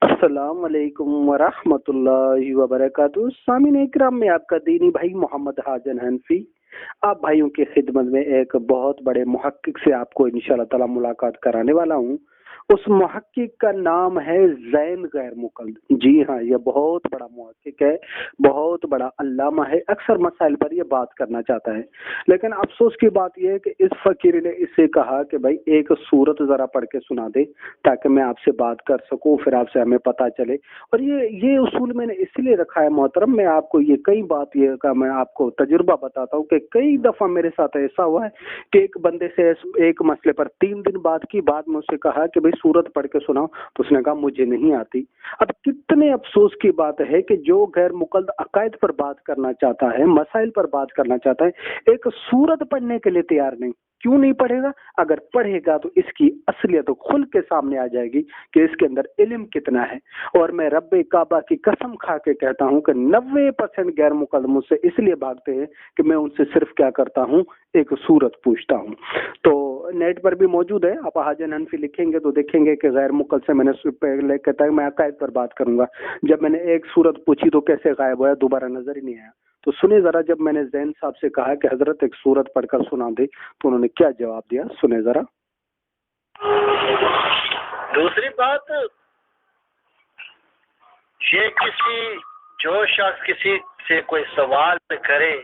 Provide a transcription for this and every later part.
السلام علیکم ورحمۃ اللہ وبرکاتہ۔ سامعین اکرام، میں آپ کا دینی بھائی محمد حاجن حنفی آپ بھائیوں کی خدمت میں ایک بہت بڑے محقق سے آپ کو انشاءاللہ تعالی ملاقات کرانے والا ہوں۔ اس محقق کا نام ہے زین غیر مقلد۔ جی ہاں، یہ بہت بڑا محقق ہے، بہت بڑا علامہ ہے، اکثر مسائل پر یہ بات کرنا چاہتا ہے، لیکن افسوس کی بات یہ ہے کہ اس فقیر نے اس سے کہا کہ بھائی ایک سورت ذرا پڑھ کے سنا دے تاکہ میں آپ سے بات کر سکوں، پھر آپ سے ہمیں پتہ چلے۔ اور یہ اصول میں نے اس لیے رکھا ہے محترم، میں آپ کو یہ کئی بات یہ کا میں آپ کو تجربہ بتاتا ہوں کہ کئی دفعہ میرے ساتھ ایسا ہوا ہے کہ ایک بندے سے ایک مسئلے پر 3 دن بعد کی بات میں اسے کہا کہ بھئی سورت پڑھ کے سناؤ، تو اس نے کہا مجھے نہیں آتی۔ اب کتنے افسوس کی بات ہے کہ جو غیر مقلد عقائد پر بات کرنا چاہتا ہے، مسائل پر بات کرنا چاہتا ہے، ایک سورت پڑھنے کے لیے تیار نہیں۔ کیوں نہیں پڑھے گا؟ اگر پڑھے گا تو اس کی اصلیت کھل کے سامنے آ جائے گی کہ اس کے اندر علم کتنا ہے۔ اور میں رب کعبہ کی قسم کھا کے کہتا ہوں کہ 90% غیر مقلد مجھ سے اس لیے بھاگتے ہیں کہ میں ان سے صرف کیا کرتا ہوں، ایک سورت پوچھتا ہوں۔ تو نیٹ پر بھی موجود ہے، آپ حاجن حنفی لکھیں گے تو دیکھیں گے کہ غیر مقلد سے میں نے پہلے کہتا ہے میں عقائد پر بات کروں گا، جب میں نے ایک سورت پوچھی تو کیسے غائب ہوا، دوبارہ نظر ہی نہیں آیا۔ تو سنیں ذرا، جب میں نے زین صاحب سے کہا کہ حضرت ایک سورت پڑھ کر سنا دے تو انہوں نے کیا جواب دیا، سنیں ذرا۔ دوسری بات یہ جو شخص کسی سے کوئی سوال کرے،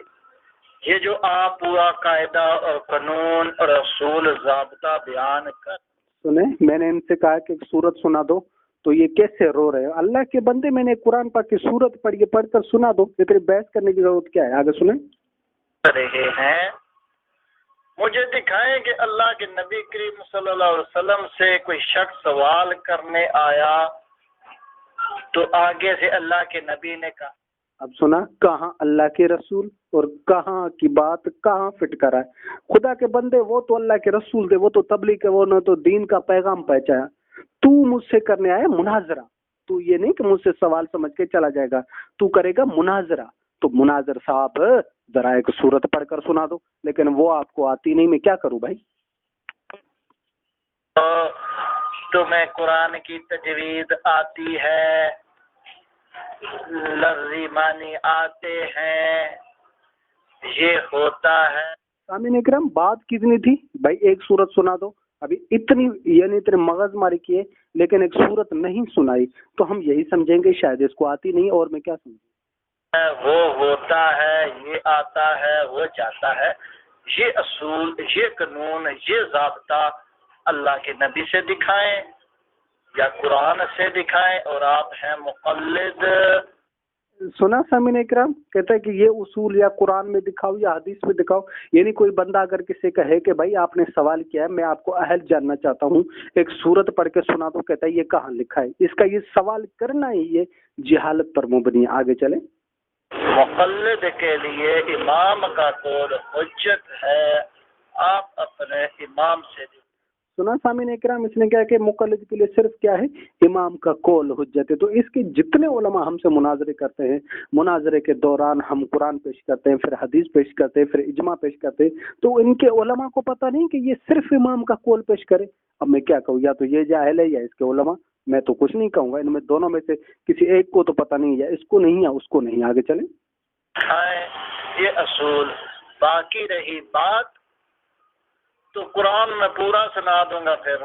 یہ جو آپ پورا قاعدہ اور قانون اور اصول ضابطہ بیان کر سنیں، میں نے ان سے کہا کہ ایک سورت سنا دو تو یہ کیسے رو رہے ہیں؟ اللہ کے بندے، میں نے قرآن پاک کی سورت پڑھ کر سنا دو، اتنی بحث کرنے کی ضرورت کیا ہے؟ آگے سنیں۔ رہے ہیں، مجھے دکھائیں کہ اللہ کے نبی کریم صلی اللہ علیہ وسلم سے کوئی شخص سوال کرنے آیا تو آگے سے اللہ کے نبی نے کہا۔ اب سنا، کہاں اللہ کے رسول اور کہاں کی بات کہاں فٹ کرا ہے؟ خدا کے بندے، وہ تو اللہ کے رسول تھے، وہ تو تبلیغ کے، وہ نے تو دین کا پیغام پہنچایا۔ تو مجھ سے کرنے آیا مناظرہ، تو یہ نہیں کہ مجھ سے سوال سمجھ کے چلا جائے گا، تو کرے گا مناظرہ۔ تو مناظر صاحب ذرا ایک سورت پڑھ کر سنا دو، لیکن وہ آپ کو آتی نہیں، میں کیا کروں بھائی؟ تمہیں قرآن کی تجوید آتی ہے، لفظی معنی آتے ہیں، یہ ہوتا ہے۔ سامعین اکرام، بات کتنی تھی بھائی؟ ایک سورت سنا دو، ابھی اتنی یعنی اتنے مغز ماری کیے لیکن ایک سورت نہیں سنائی، تو ہم یہی سمجھیں گے شاید اس کو آتی نہیں، اور میں کیا سمجھوں؟ وہ ہوتا ہے، یہ آتا ہے، وہ جاتا ہے، یہ اصول، یہ قانون، یہ ضابطہ اللہ کے نبی سے دکھائیں یا قرآن سے دکھائیں، اور آپ ہیں مقلد۔ سنا سامعین اکرام، کہتا ہے کہ یہ اصول یا قرآن میں دکھاؤ یا حدیث میں دکھاؤ، یعنی کوئی بندہ اگر کسی کہے کہ بھائی آپ نے سوال کیا ہے، میں آپ کو اہل جاننا چاہتا ہوں، ایک سورت پڑھ کے سنا دو، کہتا ہے یہ کہاں لکھا ہے؟ اس کا یہ سوال کرنا ہی یہ جہالت پر مبنی ہے۔ آگے چلیں۔ مقلد کے لیے امام کا قول حجت ہے، آپ اپنے امام سے سنا سامعین اکرام، اس نے کیا کہ مقلد کے لیے صرف کیا ہے؟ امام کا قول حجت ہے۔ تو اس کے جتنے علماء ہم سے مناظرے کرتے ہیں، مناظرے کے دوران ہم قرآن پیش کرتے ہیں، پھر حدیث پیش کرتے ہیں، پھر اجماع پیش کرتے ہیں، تو ان کے علماء کو پتہ نہیں کہ یہ صرف امام کا قول پیش کرے۔ اب میں کیا کہوں، یا تو یہ جاہل ہے یا اس کے علماء، میں تو کچھ نہیں کہوں گا، ان میں دونوں میں سے کسی ایک کو تو پتہ نہیں، یا اس کو نہیں یا اس کو نہیں۔ آگے چلیں۔ یہ اصول، باقی رہی بات تو قرآن میں پورا سنا دوں گا، پھر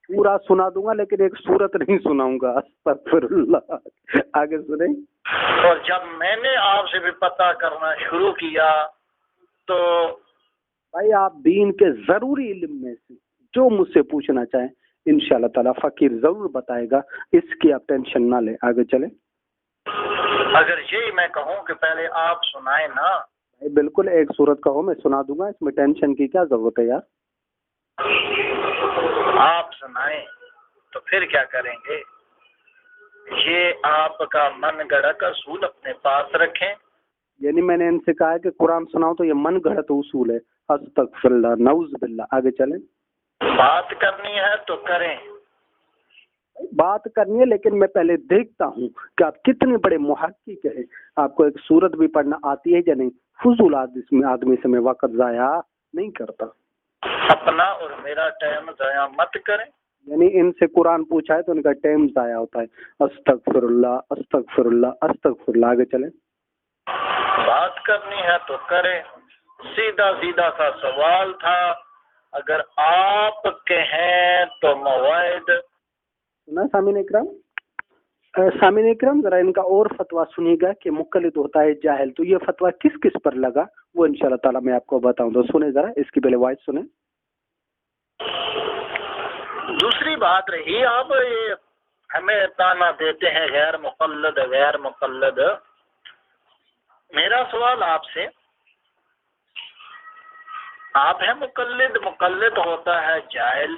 پورا سنا دوں گا لیکن ایک سورت نہیں سناؤں گا، استغفر اللہ۔ آگے سنیں۔ اور جب میں نے آپ سے بھی پتہ کرنا شروع کیا تو بھائی آپ دین کے ضروری علم میں سے جو مجھ سے پوچھنا چاہیں انشاءاللہ تعالیٰ فقیر ضرور بتائے گا، اس کی آپ ٹینشن نہ لیں۔ آگے چلیں۔ اگر یہی میں کہوں کہ پہلے آپ سنائیں نا، بالکل ایک صورت کہو، میں سنا دوں گا، اس میں ٹینشن کی کیا ضرورت ہے یار؟ آپ سنائیں تو پھر کیا کریں گے؟ یہ آپ کا من گڑھت اصول اپنے پاس رکھیں۔ یعنی میں نے ان سے کہا کہ قرآن سناؤ تو یہ من گھڑت اصول ہے، استغفر اللہ، نعوذ باللہ۔ آگے چلیں۔ بات کرنی ہے تو کریں، بات کرنی ہے، لیکن میں پہلے دیکھتا ہوں کہ آپ کتنے بڑے محقق ہیں، آپ کو ایک سورت بھی پڑھنا آتی ہے یا نہیں۔ فضول آدمی سے میں وقت ضائع نہیں کرتا۔ اپنا اور میرا ٹائم ضائع مت کریں۔ یعنی ان سے قرآن پوچھا ہے تو ان کا ٹائم ضائع ہوتا ہے. استغفراللہ استغفراللہ استغفراللہ. آگے چلیں. بات کرنی ہے تو کریں. سیدھا سیدھا سا سوال تھا، اگر آپ کہیں تو موعد. سنا سامعین اکرام؟ سامعین اکرام ذرا ان کا اور فتویٰ سنیے گا کہ مقلد ہوتا ہے جاہل. تو یہ فتویٰ کس کس پر لگا وہ انشاءاللہ تعالیٰ میں آپ کو بتاؤں. تو سنیں ذرا اس کی پہلے وائس سنیں. دوسری بات رہی، آپ یہ ہمیں تانا دیتے ہیں غیر مقلد غیر مقلد. میرا سوال آپ سے، آپ ہیں مقلد، مقلد ہوتا ہے جاہل.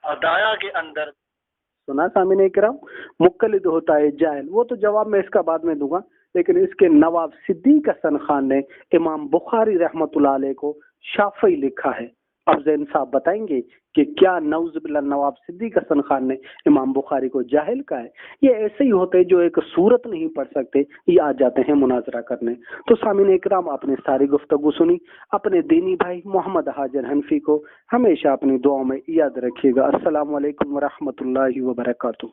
ہدایہ کے اندر سنا سامعین اکرام، مقلد ہوتا ہے جاہل. وہ تو جواب میں اس کا بعد میں دوں گا، لیکن اس کے نواب صدیق حسن خان نے امام بخاری رحمۃ اللہ علیہ کو شافعی لکھا ہے. اب زین صاحب بتائیں گے کہ کیا نعوذ باللہ نواب صدیق حسن خان نے امام بخاری کو جاہل کہا ہے؟ یہ ایسے ہی ہوتے جو ایک سورت نہیں پڑھ سکتے، یہ آ جاتے ہیں مناظرہ کرنے. تو سامعین اکرام آپ نے ساری گفتگو سنی. اپنے دینی بھائی محمد حاجن حنفی کو ہمیشہ اپنی دعاؤں میں یاد رکھیے گا. السلام علیکم ورحمۃ اللہ وبرکاتہ.